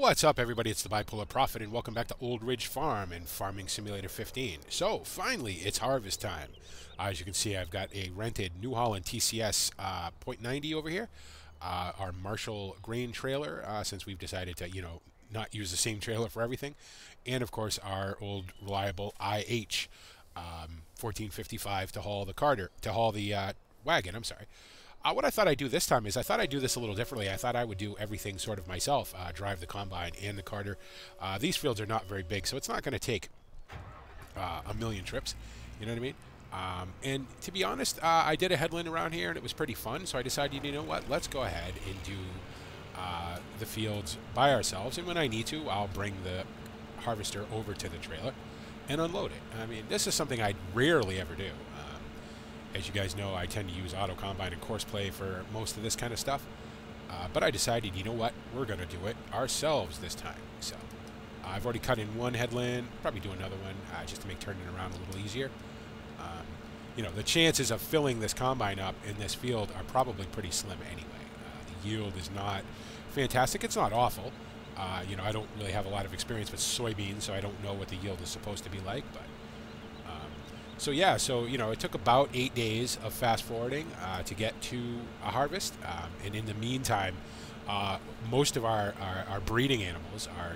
What's up, everybody? It's the Bipolar Prophet, and welcome back to Old Ridge Farm and Farming Simulator 15. So, finally, it's harvest time. As you can see, I've got a rented New Holland TCS .90 over here, our Marshall grain trailer, since we've decided to, not use the same trailer for everything, and of course our old reliable IH 1455 to haul the wagon. I'm sorry. What I thought I'd do this time is I thought I'd do this a little differently. I thought I would do everything sort of myself, drive the combine and the carter. These fields are not very big, so it's not going to take a million trips. You know what I mean? And to be honest, I did a headland around here, and it was pretty fun, so I decided, you know what, let's go ahead and do the fields by ourselves, and when I need to, I'll bring the harvester over to the trailer and unload it. I mean, this is something I rarely ever do. As you guys know, I tend to use auto combine and course play for most of this kind of stuff. But I decided, you know what, we're going to do it ourselves this time. So I've already cut in one headland, probably do another one just to make turning around a little easier. The chances of filling this combine up in this field are probably pretty slim anyway. The yield is not fantastic. It's not awful. I don't really have a lot of experience with soybeans, so I don't know what the yield is supposed to be like, but So it took about 8 days of fast forwarding to get to a harvest, and in the meantime, most of our breeding animals, our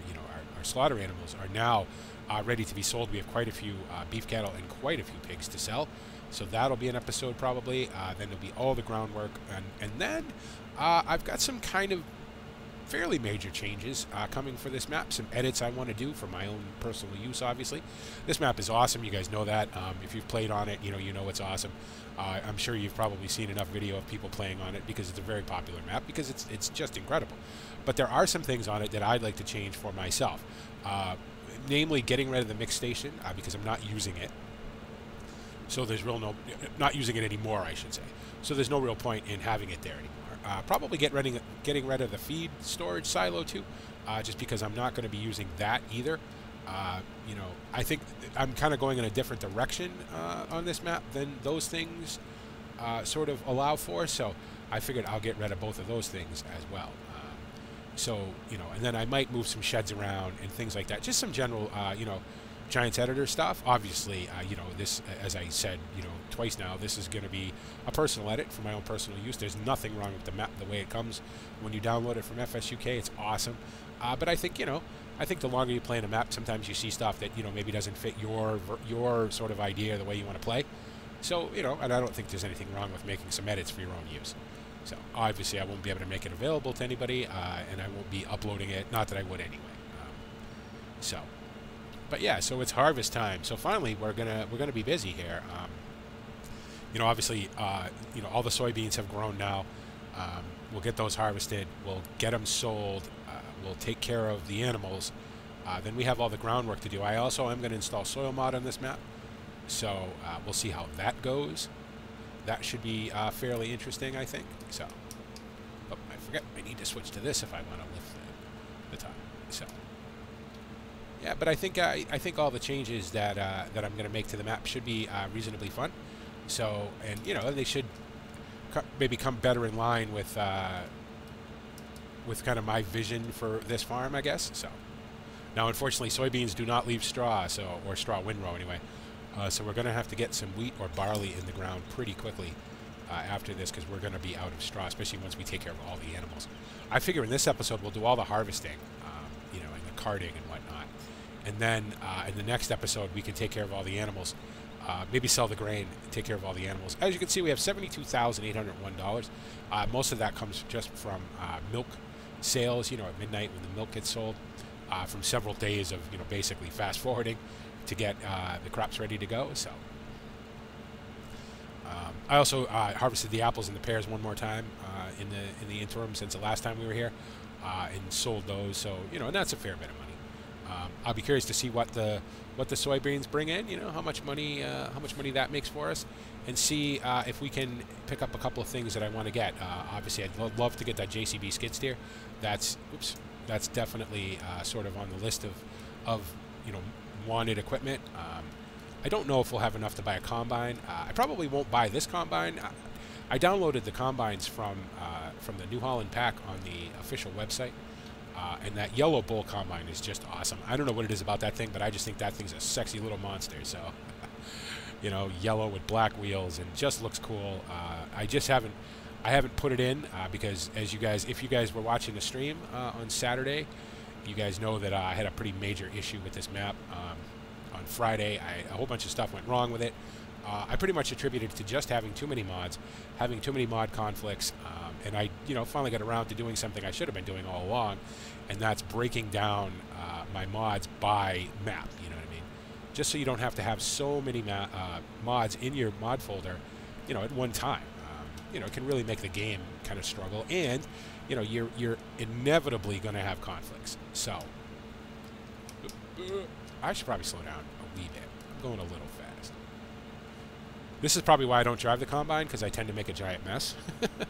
slaughter animals, are now ready to be sold. We have quite a few beef cattle and quite a few pigs to sell, so that'll be an episode probably. Then there'll be all the groundwork, and then I've got some kind of fairly major changes coming for this map, some edits I want to do for my own personal use, obviously. This map is awesome, you guys know that. If you've played on it, you know it's awesome. I'm sure you've probably seen enough video of people playing on it because it's a very popular map, because it's just incredible. But there are some things on it that I'd like to change for myself. Namely, getting rid of the mix station, because I'm not using it. So there's not using it anymore, I should say. So there's no real point in having it there anymore. Probably getting rid of the feed storage silo too, just because I'm not going to be using that either. I think I'm kind of going in a different direction on this map than those things sort of allow for, so I figured I'll get rid of both of those things as well. And then I might move some sheds around and things like that, just some general, Giants editor stuff. Obviously, this, as I said, twice now, this is going to be a personal edit for my own personal use. There's nothing wrong with the map the way it comes when you download it from FSUK. It's awesome. But I think, the longer you play in a map, sometimes you see stuff that, maybe doesn't fit your sort of idea, the way you want to play. So, and I don't think there's anything wrong with making some edits for your own use. So, obviously, I won't be able to make it available to anybody, and I won't be uploading it. Not that I would anyway. But yeah, so it's harvest time. So finally, we're gonna be busy here. Obviously, all the soybeans have grown now. We'll get those harvested. We'll get them sold. We'll take care of the animals. Then we have all the groundwork to do. I also am going to install soil mod on this map, so we'll see how that goes. That should be fairly interesting, I think. So, oh, I forget. I need to switch to this if I want to lift the top. So. Yeah, but I think all the changes that I'm going to make to the map should be reasonably fun. So, and they should maybe come better in line with kind of my vision for this farm, I guess. So, now unfortunately, soybeans do not leave straw, or straw windrow anyway. So we're going to have to get some wheat or barley in the ground pretty quickly after this, because we're going to be out of straw, especially once we take care of all the animals. I figure in this episode we'll do all the harvesting, and the carting and whatnot. And then in the next episode, we can take care of all the animals. Maybe sell the grain and take care of all the animals. As you can see, we have $72,801. Most of that comes just from milk sales, at midnight when the milk gets sold, from several days of, basically fast forwarding to get the crops ready to go. So I also harvested the apples and the pears one more time in the interim since the last time we were here, and sold those. So, and that's a fair bit of money. I'll be curious to see what the soybeans bring in. How much money that makes for us, and see if we can pick up a couple of things that I want to get. Obviously, I'd love to get that JCB skid steer. That's definitely sort of on the list of wanted equipment. I don't know if we'll have enough to buy a combine. I probably won't buy this combine. I downloaded the combines from the New Holland pack on the official website. And that yellow bull combine is just awesome. I don't know what it is about that thing, but I just think that thing's a sexy little monster. So, you know, yellow with black wheels and just looks cool. I haven't put it in because as you guys, if you guys were watching the stream on Saturday, you guys know that I had a pretty major issue with this map. On Friday, a whole bunch of stuff went wrong with it. I pretty much attributed it to just having too many mods, having too many mod conflicts, and I, you know, finally got around to doing something I should have been doing all along, and that's breaking down my mods by map. You know what I mean? Just so you don't have to have so many mods in your mod folder, you know, at one time. You know, it can really make the game kind of struggle, and you know, you're inevitably going to have conflicts. So I should probably slow down a wee bit. I'm going a little fast. This is probably why I don't drive the Combine, because I tend to make a giant mess. But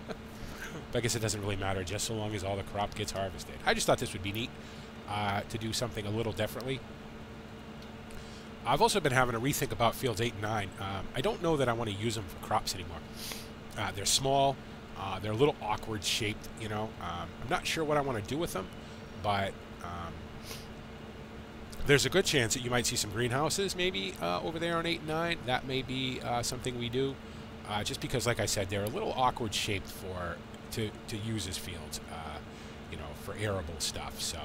I guess it doesn't really matter, just so long as all the crop gets harvested. I just thought this would be neat to do something a little differently. I've also been having a rethink about fields 8 and 9. I don't know that I want to use them for crops anymore. They're small. They're a little awkward shaped, you know. I'm not sure what I want to do with them, but there's a good chance that you might see some greenhouses maybe over there on 8 and 9. That may be something we do, just because, like I said, they're a little awkward shaped for to use as fields, you know, for arable stuff. So,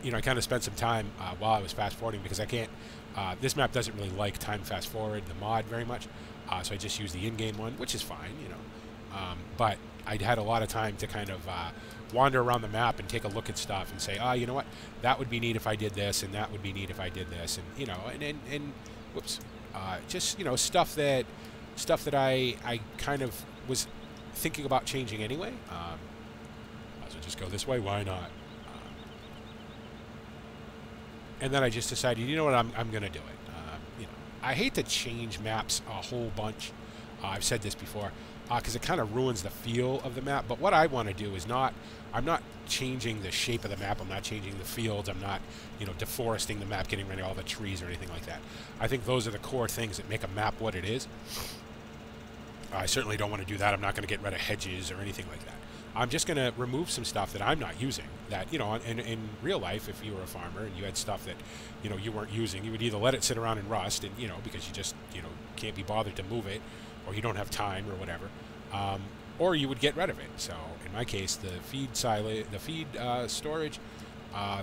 you know, I kind of spent some time while I was fast forwarding because I can't. This map doesn't really like time fast forward the mod very much, so I just use the in-game one, which is fine, you know. But I had a lot of time to kind of wander around the map and take a look at stuff and say, you know what, that would be neat if I did this, and that would be neat if I did this, and you know, and whoops, just, you know, stuff that I kind of was thinking about changing anyway. Might as well just go this way. Why not? And then I just decided, you know what, I'm going to do it. You know, I hate to change maps a whole bunch. I've said this before, because it kind of ruins the feel of the map. But what I want to do is I'm not changing the shape of the map. I'm not changing the fields. I'm not, you know, deforesting the map, getting rid of all the trees or anything like that. I think those are the core things that make a map what it is. I certainly don't want to do that. I'm not going to get rid of hedges or anything like that. I'm just going to remove some stuff that I'm not using. That, you know, in real life, if you were a farmer and you had stuff that, you know, you weren't using, you would either let it sit around and rust, and, you know, because you just, you know, can't be bothered to move it, or you don't have time or whatever, or you would get rid of it. So in my case, the feed storage,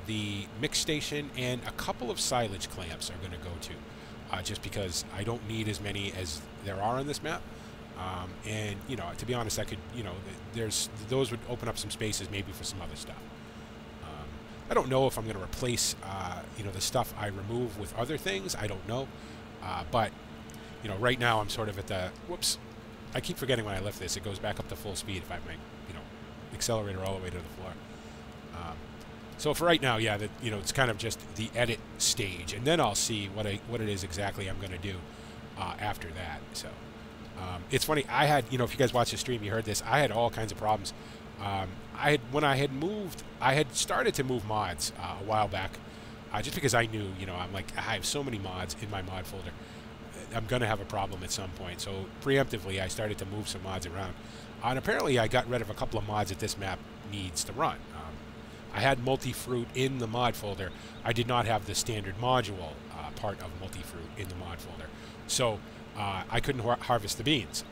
the mix station, and a couple of silage clamps are going to go to, just because I don't need as many as there are on this map. And, you know, to be honest, I could, you know, those would open up some spaces maybe for some other stuff. I don't know if I'm going to replace, you know, the stuff I remove with other things. I don't know. But, you know, right now I'm sort of at the, whoops, I keep forgetting when I lift this. It goes back up to full speed if I have my, you know, accelerator all the way to the floor. So for right now, yeah, you know, it's kind of just the edit stage. And then I'll see what it is exactly I'm going to do after that. So. It's funny, I had, you know, if you guys watched the stream, you heard this, I had all kinds of problems. When I had started to move mods a while back, just because I knew, you know, I'm like, I have so many mods in my mod folder, I'm going to have a problem at some point. So preemptively, I started to move some mods around. And apparently, I got rid of a couple of mods that this map needs to run. I had multi-fruit in the mod folder. I did not have the standard module part of multi-fruit in the mod folder. So I couldn't harvest the beans.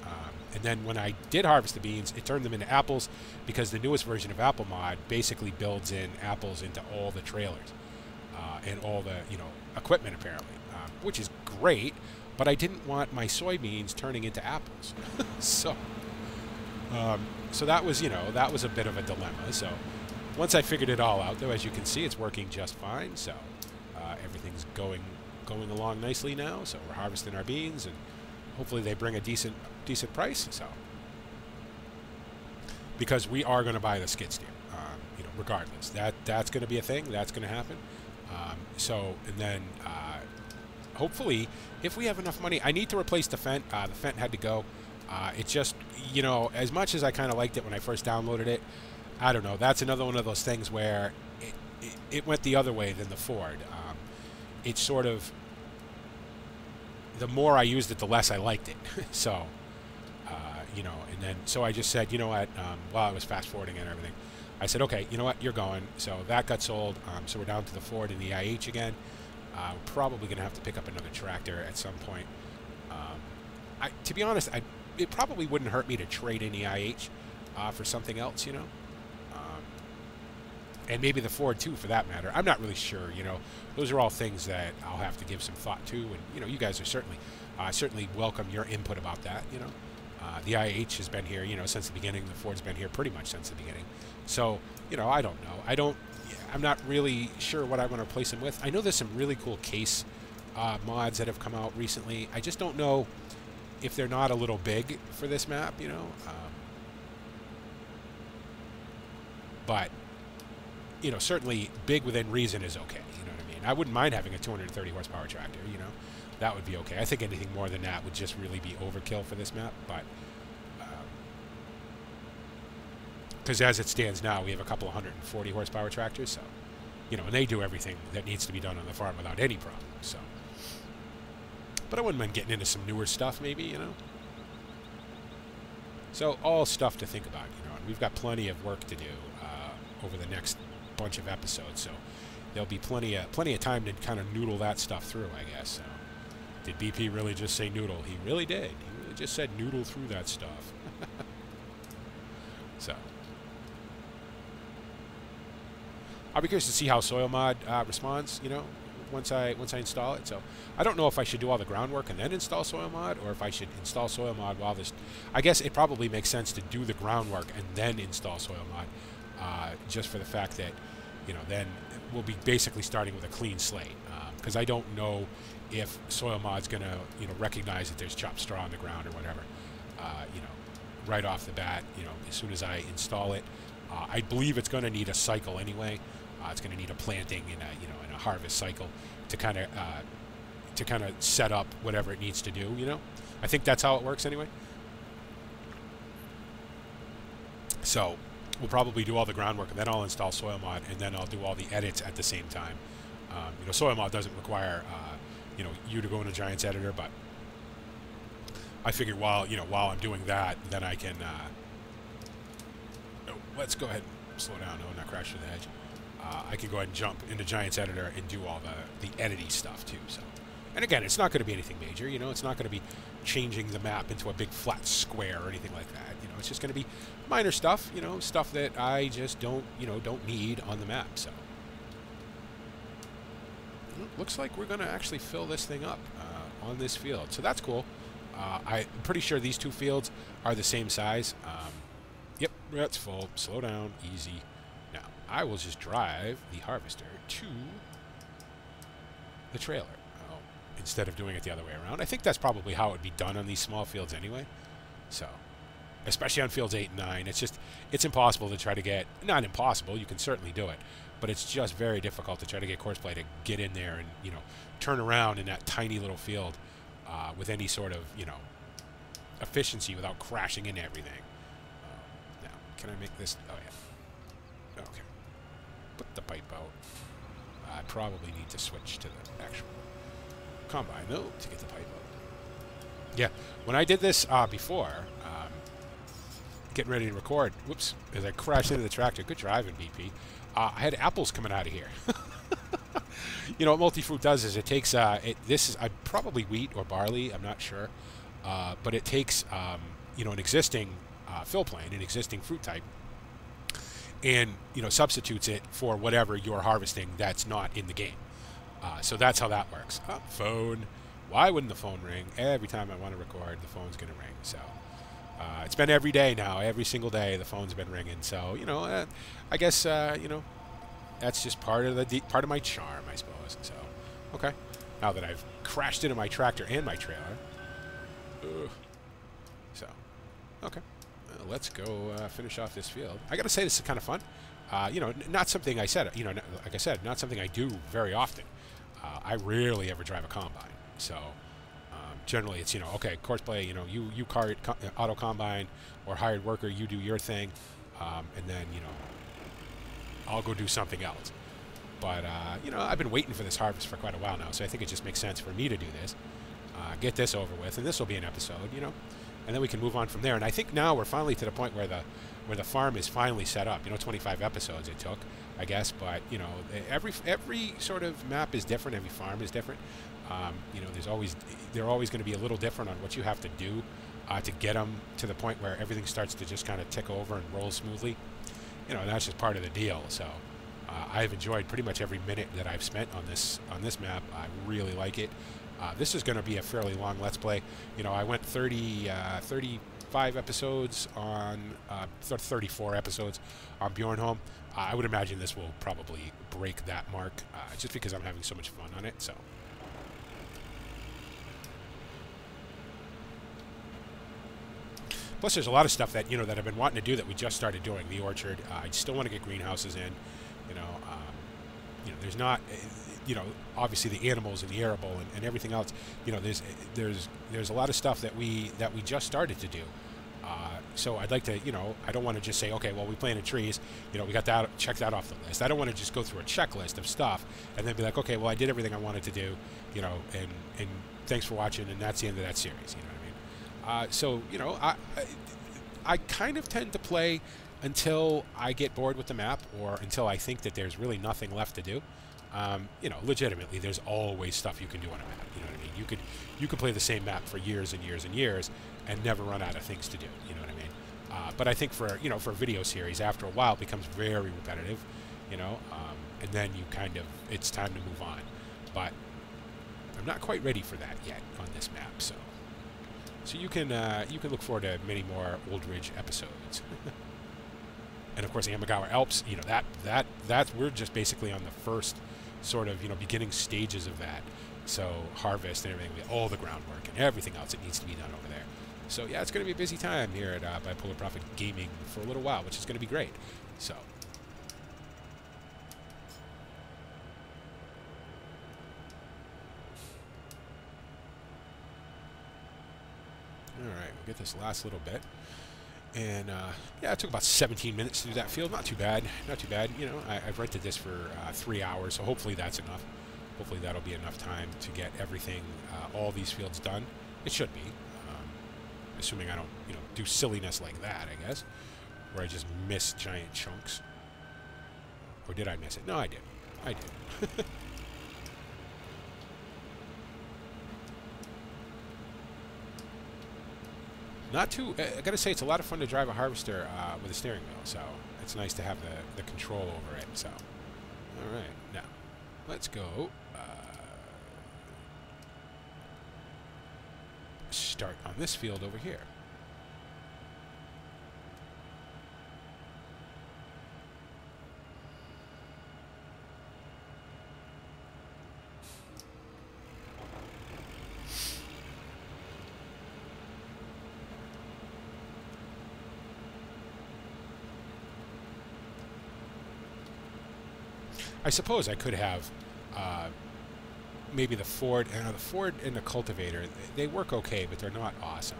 And then when I did harvest the beans, it turned them into apples, because the newest version of Apple Mod basically builds in apples into all the trailers and all the, you know, equipment apparently, which is great. But I didn't want my soybeans turning into apples, so that was, you know, that was a bit of a dilemma. So once I figured it all out, though, as you can see, it's working just fine. So everything's going along nicely now. So we're harvesting our beans, and hopefully they bring a decent price. So because we are going to buy the skid steer, you know, regardless, that's going to be a thing. That's going to happen. So, and then hopefully, if we have enough money, I need to replace the Fent. The Fent had to go. It's just, you know, as much as I kind of liked it when I first downloaded it, I don't know. That's another one of those things where it went the other way than the Ford. It's sort of, the more I used it, the less I liked it. So, you know, and then, so I just said, you know what, while I was fast forwarding and everything, I said, okay, you know what, you're going. So that got sold. So we're down to the Ford and the IH again. We're probably going to have to pick up another tractor at some point. To be honest, it probably wouldn't hurt me to trade in the IH for something else, you know. And maybe the Ford too, for that matter. I'm not really sure, you know. Those are all things that I'll have to give some thought to, and you know, you guys are certainly welcome your input about that, you know. The IH has been here, you know, since the beginning. The Ford's been here pretty much since the beginning. So, you know, I don't know. I'm not really sure what I want to replace them with. I know there's some really cool case mods that have come out recently. I just don't know if they're not a little big for this map, you know. But you know, certainly big within reason is okay. You know what I mean? I wouldn't mind having a 230 horsepower tractor, you know. That would be okay. I think anything more than that would just really be overkill for this map. But because as it stands now, we have a couple of 140 horsepower tractors, so, you know, and they do everything that needs to be done on the farm without any problem, so. But I wouldn't mind getting into some newer stuff, maybe, you know. So all stuff to think about, you know, and we've got plenty of work to do over the next bunch of episodes, so there'll be plenty of time to kind of noodle that stuff through, I guess. So, did BP really just say noodle? He really did. He really just said noodle through that stuff. So, I'll be curious to see how Soil Mod responds, you know, once I install it. So, I don't know if I should do all the groundwork and then install Soil Mod, or if I should install Soil Mod while this. I guess it probably makes sense to do the groundwork and then install Soil Mod, just for the fact that, you know, then we'll be basically starting with a clean slate. Because I don't know if Soil Mod's going to, you know, recognize that there's chopped straw on the ground or whatever, you know, right off the bat, you know, as soon as I install it. I believe it's going to need a cycle anyway. It's going to need a planting and a, you know, and a harvest cycle to kind of set up whatever it needs to do, you know. I think that's how it works anyway. So we'll probably do all the groundwork, and then I'll install Soil Mod, and then I'll do all the edits at the same time. You know, Soil Mod doesn't require, you know, you to go into Giants Editor, but I figured while I'm doing that, then I can. Oh, let's go ahead and slow down. No, not crash to the edge. I can go ahead and jump into Giants Editor and do all the editing stuff too. So, and again, it's not going to be anything major. You know, it's not going to be changing the map into a big flat square or anything like that. You know, it's just going to be minor stuff. You know, stuff that I just don't need on the map. So, looks like we're going to actually fill this thing up on this field. So that's cool. I'm pretty sure these two fields are the same size. Yep, that's full. Slow down, easy. Now, I will just drive the harvester to the trailer instead of doing it the other way around. I think that's probably how it would be done on these small fields anyway. So, especially on fields 8 and 9, it's impossible to try to get, not impossible, you can certainly do it, but it's just very difficult to try to get Courseplay to get in there and, you know, turn around in that tiny little field with any sort of, you know, efficiency without crashing into everything. Now, can I make this? Oh, yeah. Okay. Put the pipe out. I probably need to switch to the actual combine, though, to get the pipe out. Yeah, when I did this before, getting ready to record, whoops, as I crashed into the tractor. Good driving, BP. I had apples coming out of here. You know what Multifruit does is it takes this is probably wheat or barley, I'm not sure, but it takes you know, an existing fill plane, an existing fruit type, and, you know, substitutes it for whatever you're harvesting that's not in the game. So that's how that works. Phone. Why wouldn't the phone ring? Every time I want to record, the phone's going to ring. So it's been every day now. Every single day, the phone's been ringing. So, you know, I guess, you know, that's just part of my charm, I suppose. So, okay. Now that I've crashed into my tractor and my trailer. So, okay. Let's go finish off this field. I got to say, this is kind of fun. You know, not something I said, you know, like I said, not something I do very often. I rarely ever drive a combine. So, generally it's, you know, okay, Courseplay, you know, you cart auto combine or hired worker, you do your thing, and then, you know, I'll go do something else. But, you know, I've been waiting for this harvest for quite a while now, so I think it just makes sense for me to do this, get this over with, and this will be an episode, you know, and then we can move on from there. And I think now we're finally to the point where the farm is finally set up. 25 episodes it took, I guess, but every sort of map is different. Every farm is different. They're always going to be a little different on what you have to do to get them to the point where everything starts to just kind of tick over and roll smoothly. And that's just part of the deal. So I've enjoyed pretty much every minute that I've spent on this map. I really like it. This is going to be a fairly long Let's Play. I went 35 episodes on 34 episodes on Bjornholm. I would imagine this will probably break that mark just because I'm having so much fun on it. So. Plus, there's a lot of stuff that that I've been wanting to do that we just started doing. The orchard. I still want to get greenhouses in. There's not. Obviously the animals and the arable and everything else. There's a lot of stuff that we just started to do. So I'd like to. I don't want to just say, okay, well, we planted trees. We got that. Check that off the list. I don't want to just go through a checklist of stuff and then be like, okay, well, I did everything I wanted to do. And thanks for watching, and that's the end of that series. So I kind of tend to play until I get bored with the map or until I think that there's really nothing left to do. Legitimately, there's always stuff you can do on a map. You know what I mean? You could play the same map for years and years and years and never run out of things to do. You know what I mean? But I think for a video series, after a while, it becomes very repetitive. And then it's time to move on. But I'm not quite ready for that yet on this map. So you can look forward to many more Old Ridge episodes. And of course, Amagawa Alps, that we're just basically on the first sort of beginning stages of that. So harvest and everything, all the groundwork and everything else that needs to be done over there. So yeah, it's going to be a busy time here at Bipolar Profit Gaming for a little while, which is going to be great. So. Alright, we'll get this last little bit. And, yeah, it took about 17 minutes to do that field. Not too bad. Not too bad. I've rented this for 3 hours, so hopefully that's enough. Hopefully that'll be enough time to get everything, all these fields done. It should be. Assuming I don't, do silliness like that, I guess. Where I just miss giant chunks. Or did I miss it? No, I did. I did. Not too. I gotta say, it's a lot of fun to drive a harvester with a steering wheel. So it's nice to have the control over it. So, all right, now let's go. Start on this field over here. I suppose I could have maybe the Ford and the cultivator. They work okay, but they're not awesome.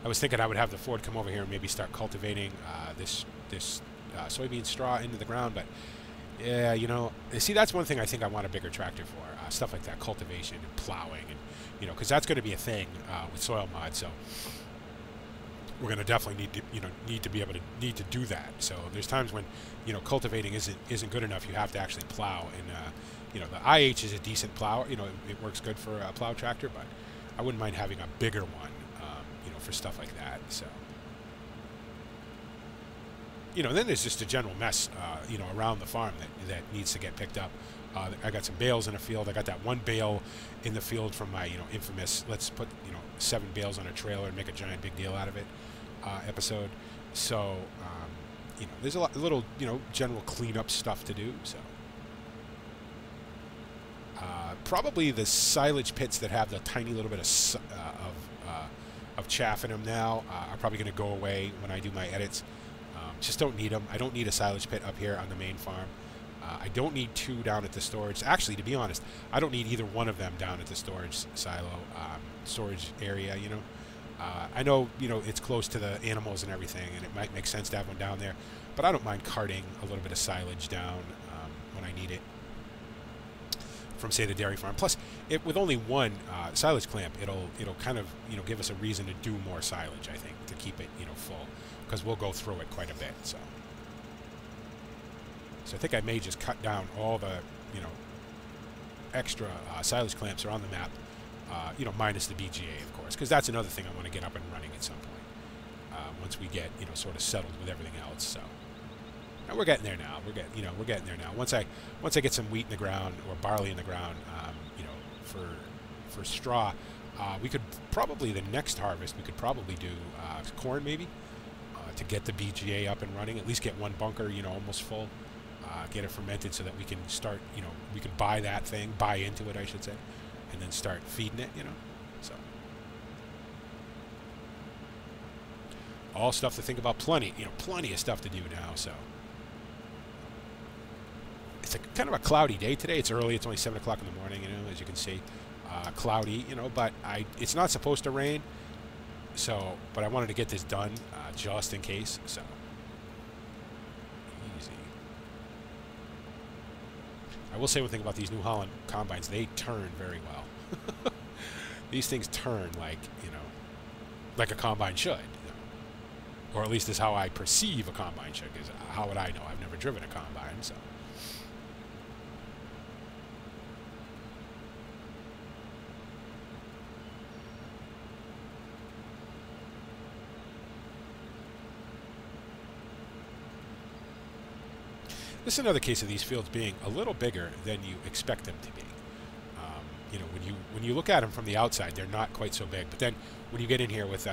I was thinking I would have the Ford come over here and maybe start cultivating this soybean straw into the ground, but yeah, see, that's one thing I think I want a bigger tractor for. Stuff like that, cultivation and plowing, and because that's going to be a thing with soil mod. So we're going to definitely need to do that. So there's times when cultivating isn't good enough. You have to actually plow, and the IH is a decent plow. It works good for a plow tractor, but I wouldn't mind having a bigger one, for stuff like that. So then there's just a general mess, around the farm that needs to get picked up. I got some bales in a field. I got that one bale in the field from my infamous let's put 7 bales on a trailer and make a giant big deal out of it episode. So there's a little general cleanup stuff to do. So probably the silage pits that have the tiny little bit of chaff in them now are probably going to go away when I do my edits. Just don't need them. I don't need a silage pit up here on the main farm. I don't need 2 down at the storage. Actually, to be honest, I don't need either one of them down at the storage silo, storage area, I know, it's close to the animals and everything, and it might make sense to have one down there, but I don't mind carting a little bit of silage down when I need it. from say the dairy farm. Plus, with only one silage clamp, it'll kind of give us a reason to do more silage. I think to keep it full, because we'll go through it quite a bit. So I think I may just cut down all the extra silage clamps are on the map. Minus the BGA, of course, because that's another thing I want to get up and running at some point. Once we get sort of settled with everything else. So and we're getting there now. We're getting there now. Once I get some wheat in the ground or barley in the ground, for straw, we could probably the next harvest we could probably do corn maybe to get the BGA up and running. At least get one bunker almost full. Get it fermented so that we can start. We can buy that thing, buy into it, I should say. And then start feeding it, So all stuff to think about. Plenty of stuff to do now. So it's kind of a cloudy day today. It's early. It's only 7 o'clock in the morning. As you can see, cloudy. But it's not supposed to rain. So, but I wanted to get this done just in case. So easy. I will say one thing about these New Holland combines. They turn very well. These things turn like a combine should. Or at least is how I perceive a combine should. Because how would I know? I've never driven a combine, so. This is another case of these fields being a little bigger than you expect them to be. When you look at them from the outside, they're not quite so big. But then when you get in here with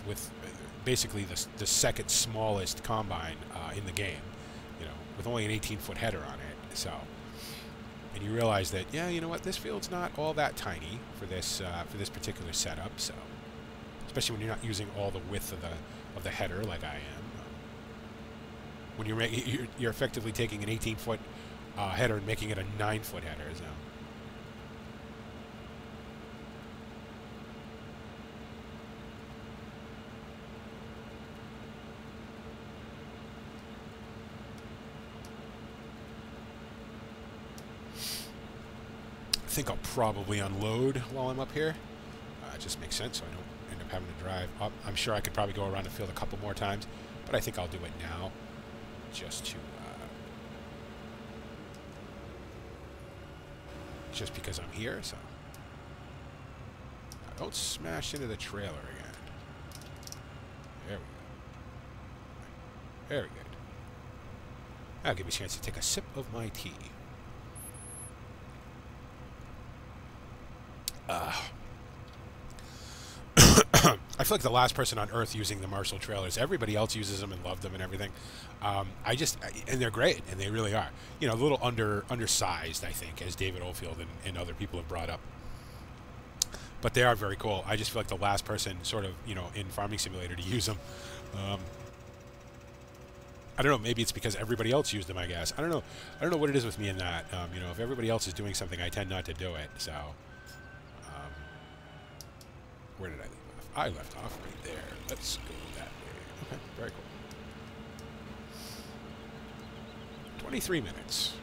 with basically the second smallest combine in the game, with only an 18-foot header on it, so and you realize that this field's not all that tiny for this particular setup. So especially when you're not using all the width of the header like I am. When you're effectively taking an 18-foot header and making it a 9-foot header. So. I think I'll probably unload while I'm up here. It just makes sense so I don't end up having to drive up. I'm sure I could probably go around the field a couple more times, but I think I'll do it now. Just because I'm here, so don't smash into the trailer again. There we go. Very good. That'll give me a chance to take a sip of my tea. I feel like the last person on Earth using the Marshall trailers. Everybody else uses them and loved them and everything. And they're great, and they really are. A little undersized, I think, as David Oldfield and other people have brought up. But they are very cool. I just feel like the last person, sort of, in Farming Simulator to use them. I don't know. Maybe it's because everybody else used them. I guess I don't know. I don't know what it is with me in that. If everybody else is doing something, I tend not to do it. So, where did I leave off? I left off right there. Let's go that way. Okay, very cool. 23 minutes.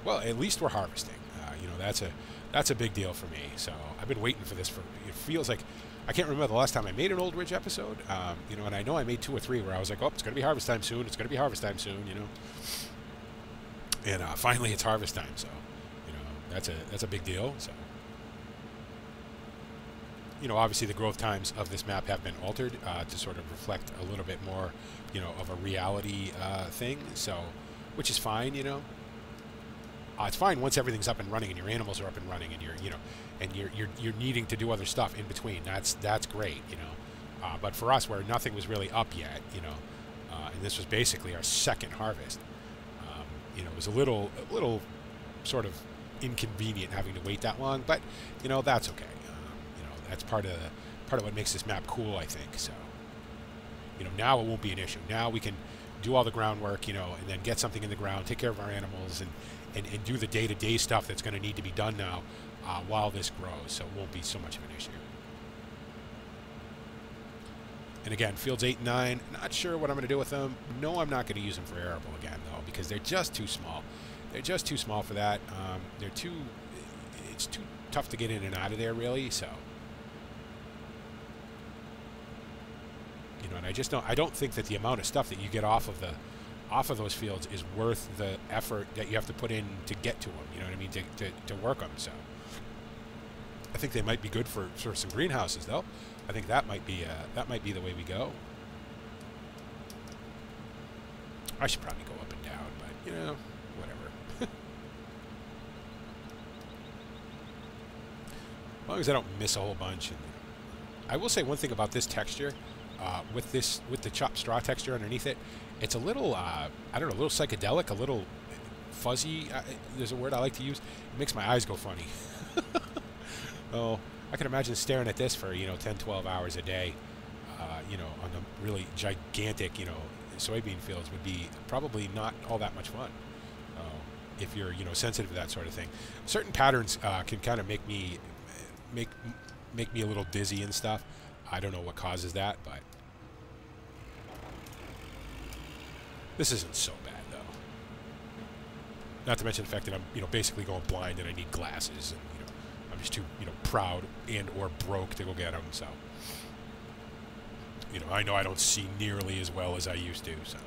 Well, at least we're harvesting. That's a big deal for me. So I've been waiting for this. It feels like I can't remember the last time I made an Old Ridge episode. And I know I made 2 or 3 where I was like, oh, it's going to be harvest time soon. It's going to be harvest time soon. And finally, it's harvest time. So that's a big deal. So. Obviously the growth times of this map have been altered to sort of reflect a little bit more, of a reality thing. So, which is fine, it's fine once everything's up and running and your animals are up and running and you're needing to do other stuff in between. That's great, but for us, where nothing was really up yet, and this was basically our second harvest, it was a little sort of inconvenient having to wait that long, but that's okay. That's part of what makes this map cool, I think. So, now it won't be an issue. Now we can do all the groundwork, and then get something in the ground, take care of our animals, and do the day-to-day stuff that's going to need to be done now while this grows. So it won't be so much of an issue. And again, fields 8 and 9, not sure what I'm going to do with them. No, I'm not going to use them for arable again, though, because they're just too small. They're just too small for that. It's too tough to get in and out of there, really. So, you know, and I don't think that the amount of stuff that you get off of those fields is worth the effort that you have to put in to get to them. You know what I mean? To work them. So, I think they might be good for some greenhouses, though. I think that might be the way we go. I should probably go up and down, but you know, whatever. As long as I don't miss a whole bunch. And I will say one thing about this texture, with the chopped straw texture underneath it, it's a little I don't know, a little psychedelic, a little fuzzy. There's a word I like to use. It makes my eyes go funny. Oh, I can imagine staring at this for 10, 12 hours a day. On the really gigantic soybean fields would be probably not all that much fun. If you're sensitive to that sort of thing. Certain patterns can kind of make me a little dizzy and stuff. I don't know what causes that, but this isn't so bad though. Not to mention the fact that I'm basically going blind and I need glasses, and I'm just too proud and or broke to go get them. So I know I don't see nearly as well as I used to. So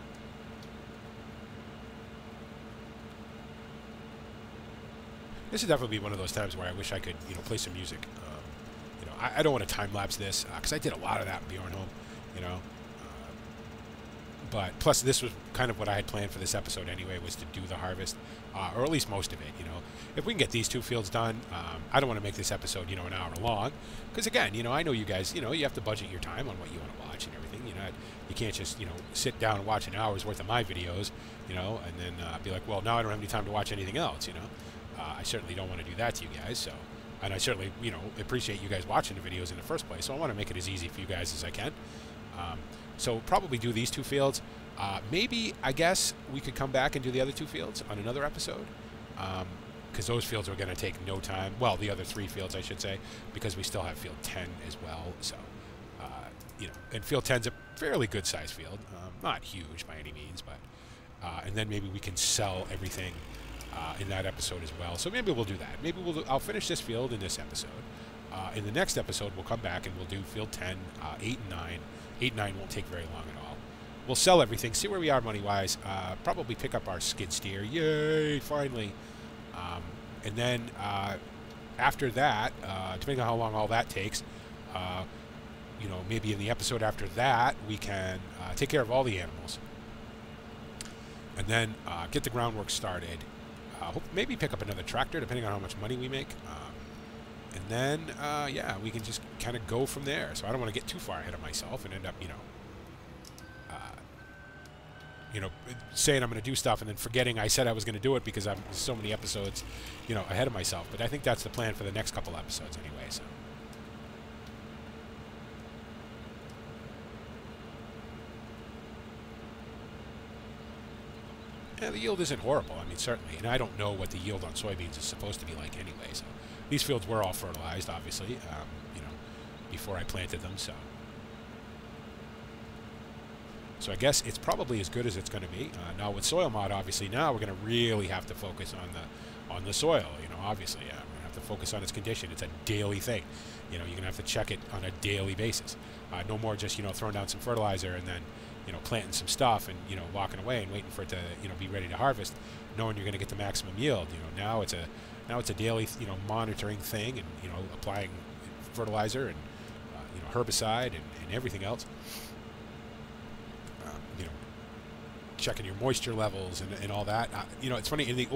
this would definitely be one of those times where I wish I could play some music. I don't want to time lapse this because I did a lot of that in Bjorn Home, but plus this was kind of what I had planned for this episode anyway, was to do the harvest, or at least most of it. If we can get these two fields done, I don't want to make this episode an hour long, because again, I know you guys, you have to budget your time on what you want to watch and everything. You can't just sit down and watch an hour's worth of my videos, and then be like, well, now I don't have any time to watch anything else. I certainly don't want to do that to you guys. So, and I certainly appreciate you guys watching the videos in the first place. So I want to make it as easy for you guys as I can. So probably do these two fields. Maybe, I guess, we could come back and do the other two fields on another episode. Because those fields are going to take no time. Well, the other three fields, I should say, because we still have field 10 as well. So, and field 10's a fairly good-sized field. Not huge by any means, but... and then maybe we can sell everything in that episode as well. So maybe we'll do that. Maybe I'll finish this field in this episode. In the next episode, we'll come back and we'll do field 10, 8 and 9. 8 and 9 won't take very long at all. We'll sell everything, see where we are money-wise, probably pick up our skid steer. Yay, finally. And then after that, depending on how long all that takes, maybe in the episode after that, we can take care of all the animals. And then get the groundwork started. Maybe pick up another tractor, depending on how much money we make. And then, yeah, we can just kind of go from there. So I don't want to get too far ahead of myself and end up, saying I'm going to do stuff and then forgetting I said I was going to do it because I'm so many episodes, ahead of myself. But I think that's the plan for the next couple episodes anyway. So. Yeah, the yield isn't horrible. I mean, certainly. And I don't know what the yield on soybeans is supposed to be like anyway. So these fields were all fertilized, obviously, before I planted them. So I guess it's probably as good as it's going to be. Now with soil mod, obviously, now we're going to really have to focus on the soil. Obviously, we're going to have to focus on its condition. It's a daily thing. You're going to have to check it on a daily basis. No more just throwing down some fertilizer and then planting some stuff and walking away and waiting for it to be ready to harvest, knowing you're going to get the maximum yield. Now it's a daily monitoring thing, and applying fertilizer and herbicide and everything else. Checking your moisture levels and all that. It's funny, in the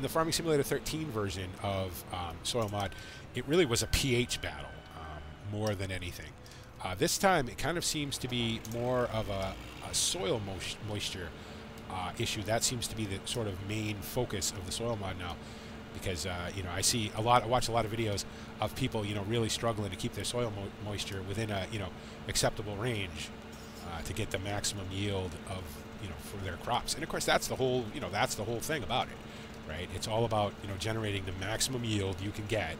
Farming Simulator 13 version of soil mod, it really was a pH battle more than anything. This time it kind of seems to be more of a soil moisture issue. That seems to be the sort of main focus of the soil mod now, because I watch a lot of videos of people really struggling to keep their soil moisture within a acceptable range to get the maximum yield of for their crops. And of course that's the whole thing about it, right? It's all about generating the maximum yield you can get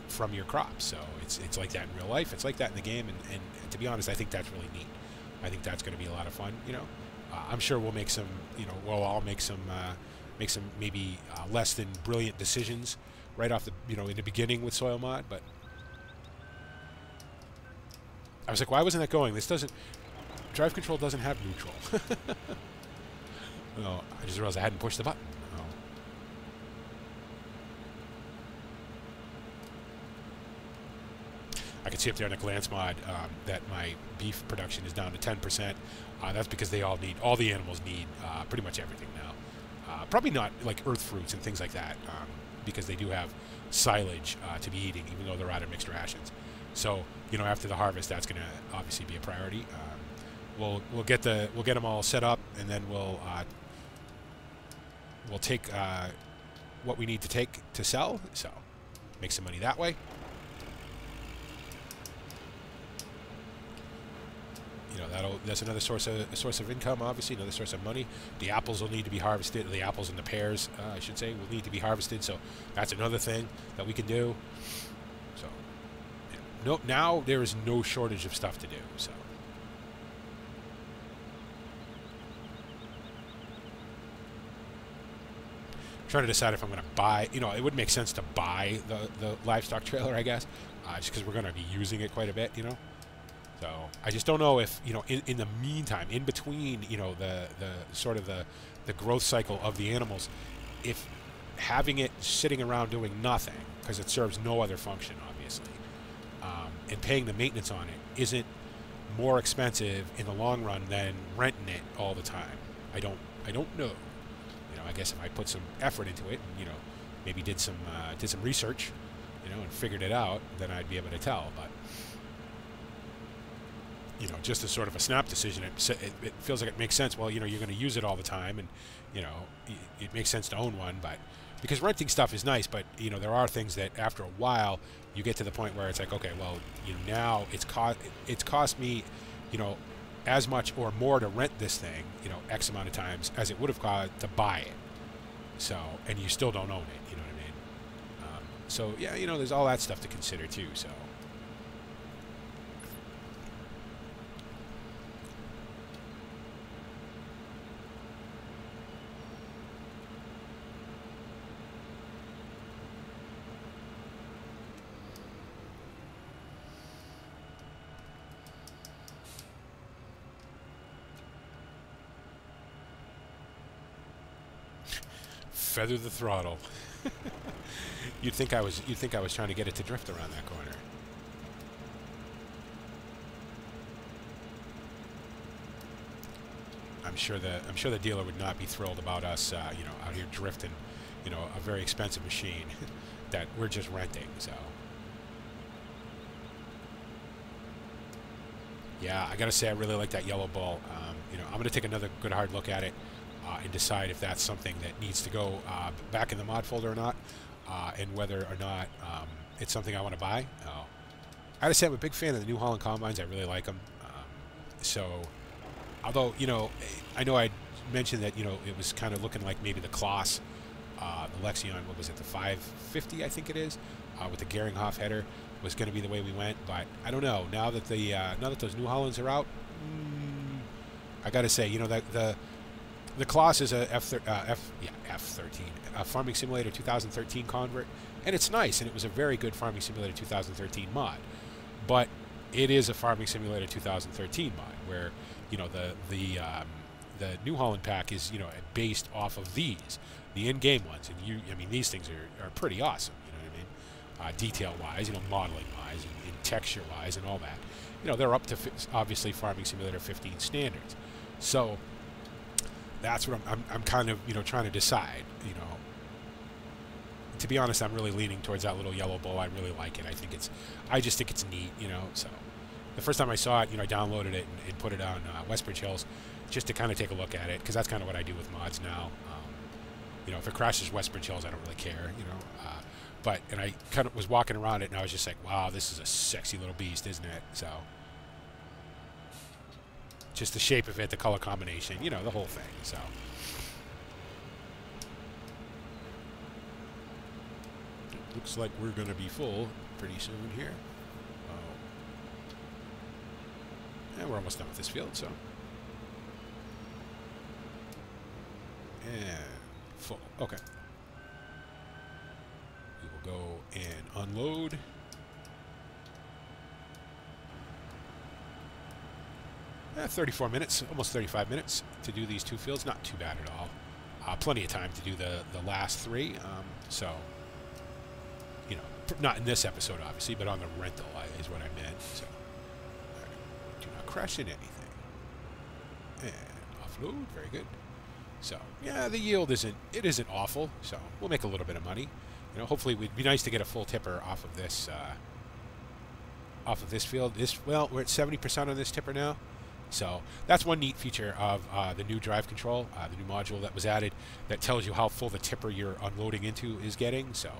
from your crops. So it's like that in real life. It's like that in the game. And to be honest, I think that's really neat. I think that's going to be a lot of fun. I'm sure we'll make some, we'll all make some maybe less than brilliant decisions right off the, in the beginning with soil mod. But I was like, why wasn't that going? This doesn't, drive control doesn't have neutral. Well, I just realized I hadn't pushed the button. Oh. I can see up there in the glance mod that my beef production is down to 10%. That's because all the animals need pretty much everything now. Probably not like earth fruits and things like that, because they do have silage to be eating, even though they're out of mixed rations. So, after the harvest, that's going to obviously be a priority. We'll get them all set up, and then we'll take what we need to take to sell. So, make some money that way. That's another source of income, obviously, another source of money. The apples will need to be harvested. The apples and the pears, I should say, will need to be harvested. So that's another thing that we can do. So now there is no shortage of stuff to do. So I'm trying to decide if I'm going to buy. It would make sense to buy the livestock trailer, I guess, just because we're going to be using it quite a bit. So I just don't know if, in the meantime, in between, the sort of the growth cycle of the animals, if having it sitting around doing nothing, because it serves no other function, obviously, and paying the maintenance on it isn't more expensive in the long run than renting it all the time. I don't know. I guess if I put some effort into it, and, maybe did some research, and figured it out, then I'd be able to tell. But just as sort of a snap decision, it feels like it makes sense. Well, you're going to use it all the time, and, it makes sense to own one. But because renting stuff is nice, but, there are things that after a while you get to the point where it's like, okay, well, now it's cost me, as much or more to rent this thing, X amount of times as it would have cost to buy it. So, and you still don't own it, you know what I mean? So, yeah, there's all that stuff to consider too, so. Feather the throttle. You'd think I was trying to get it to drift around that corner. I'm sure the dealer would not be thrilled about us, out here drifting, a very expensive machine that we're just renting. So, yeah, I gotta say I really like that yellow bull. I'm gonna take another good hard look at it. And decide if that's something that needs to go back in the mod folder or not, and whether or not it's something I want to buy. I gotta say I'm a big fan of the New Holland combines. I really like them. So, although I know I mentioned that it was kind of looking like maybe the Kloss, the Lexion, what was it, the 550 I think it is, with the Geringhoff header was going to be the way we went. But I don't know. Now that those New Hollands are out, I gotta say that the Kloss is a F13, a Farming Simulator 2013 convert, and it's nice, and it was a very good Farming Simulator 2013 mod. But it is a Farming Simulator 2013 mod, where the New Holland pack is based off of the in-game ones, and these things are pretty awesome. You know what I mean? Detail-wise, modeling-wise, and texture-wise, and all that. They're up to obviously Farming Simulator 15 standards. So that's what I'm kind of trying to decide. To be honest, I'm really leaning towards that little yellow bull. I really like it. I just think it's neat. So the first time I saw it, I downloaded it and put it on Westbridge Hills just to kind of take a look at it, because that's kind of what I do with mods now. If it crashes Westbridge Hills, I don't really care. And I kind of was walking around it, and I was just like, wow, this is a sexy little beast, isn't it? So. Just the shape of it, the color combination, the whole thing. So, it looks like we're going to be full pretty soon here. And we're almost done with this field, so. full. Okay. We will go and unload. 34 minutes, almost 35 minutes to do these 2 fields. Not too bad at all. Plenty of time to do the last 3. So, you know, not in this episode, obviously, but on the rental is what I meant. So, do not crash in anything. And offload, very good. So, yeah, the yield isn't awful. So, we'll make a little bit of money. You know, hopefully, it'd be nice to get a full tipper off of this field. Well, we're at 70% on this tipper now. So that's one neat feature of the new drive control, the new module that was added that tells you how full the tipper you're unloading into is getting. So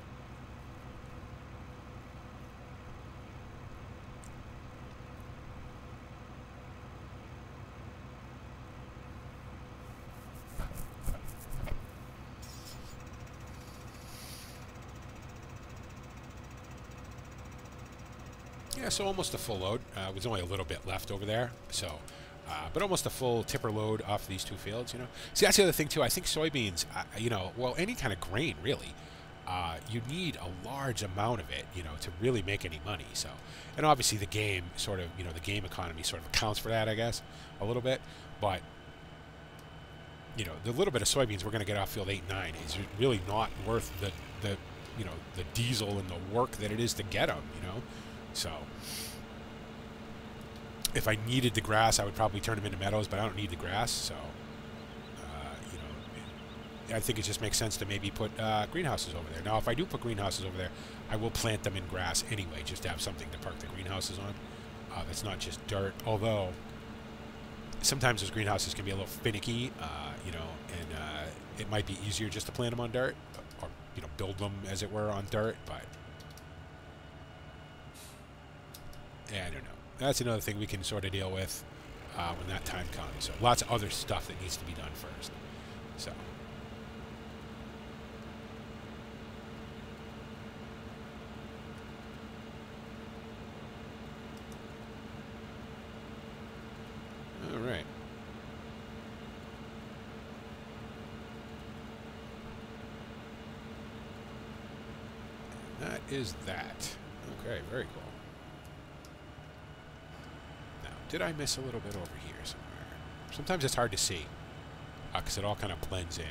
yeah, so almost a full load. Was only a little bit left over there. So. But almost a full tipper load off these 2 fields, you know. See, that's the other thing, too. I think soybeans, you know, well, any kind of grain, really, you need a large amount of it, you know, to really make any money. So, and obviously the game sort of, you know, the game economy sort of accounts for that, I guess, a little bit. But, you know, the little bit of soybeans we're going to get off field 8 and 9 is really not worth the you know, the diesel and the work that it is to get them, you know. So if I needed the grass, I would probably turn them into meadows, but I don't need the grass, so, you know, I think it just makes sense to maybe put greenhouses over there. Now, if I do put greenhouses over there, I will plant them in grass anyway, just to have something to park the greenhouses on. That's not just dirt, although sometimes those greenhouses can be a little finicky, you know, and it might be easier just to plant them on dirt, or, you know, build them, as it were, on dirt, but yeah, I don't know. That's another thing we can sort of deal with when that time comes. So lots of other stuff that needs to be done first. So. All right. And that is that. Okay, very cool. Did I miss a little bit over here somewhere? Sometimes it's hard to see because it all kind of blends in.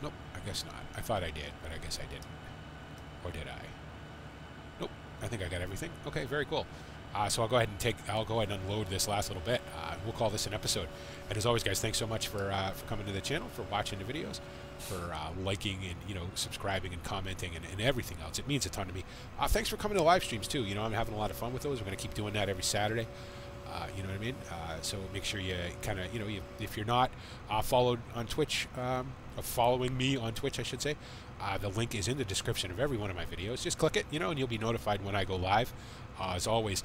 Nope, I guess not. I thought I did, but I guess I didn't. Or did I? Nope, I think I got everything. Okay, very cool. So I'll go ahead and unload this last little bit. We'll call this an episode. And as always, guys, thanks so much for coming to the channel, for watching the videos, for liking and, you know, subscribing and commenting and everything else. It means a ton to me. Thanks for coming to live streams too. You know, I'm having a lot of fun with those. We're going to keep doing that every Saturday. You know what I mean? So make sure you kind of, you know, if you're not followed on Twitch, following me on Twitch, I should say, the link is in the description of every one of my videos. Just click it, you know, and you'll be notified when I go live. As always,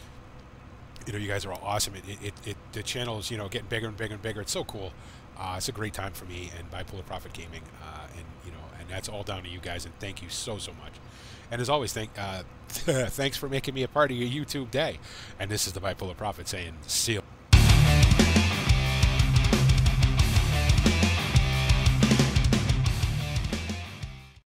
you know, you guys are all awesome. The channel is, you know, getting bigger and bigger and bigger. It's so cool. It's a great time for me and Bipolar Profit Gaming, and you know, and that's all down to you guys. And thank you so much. And as always, thanks for making me a part of your YouTube day. And this is the Bipolar Prophet saying, see you.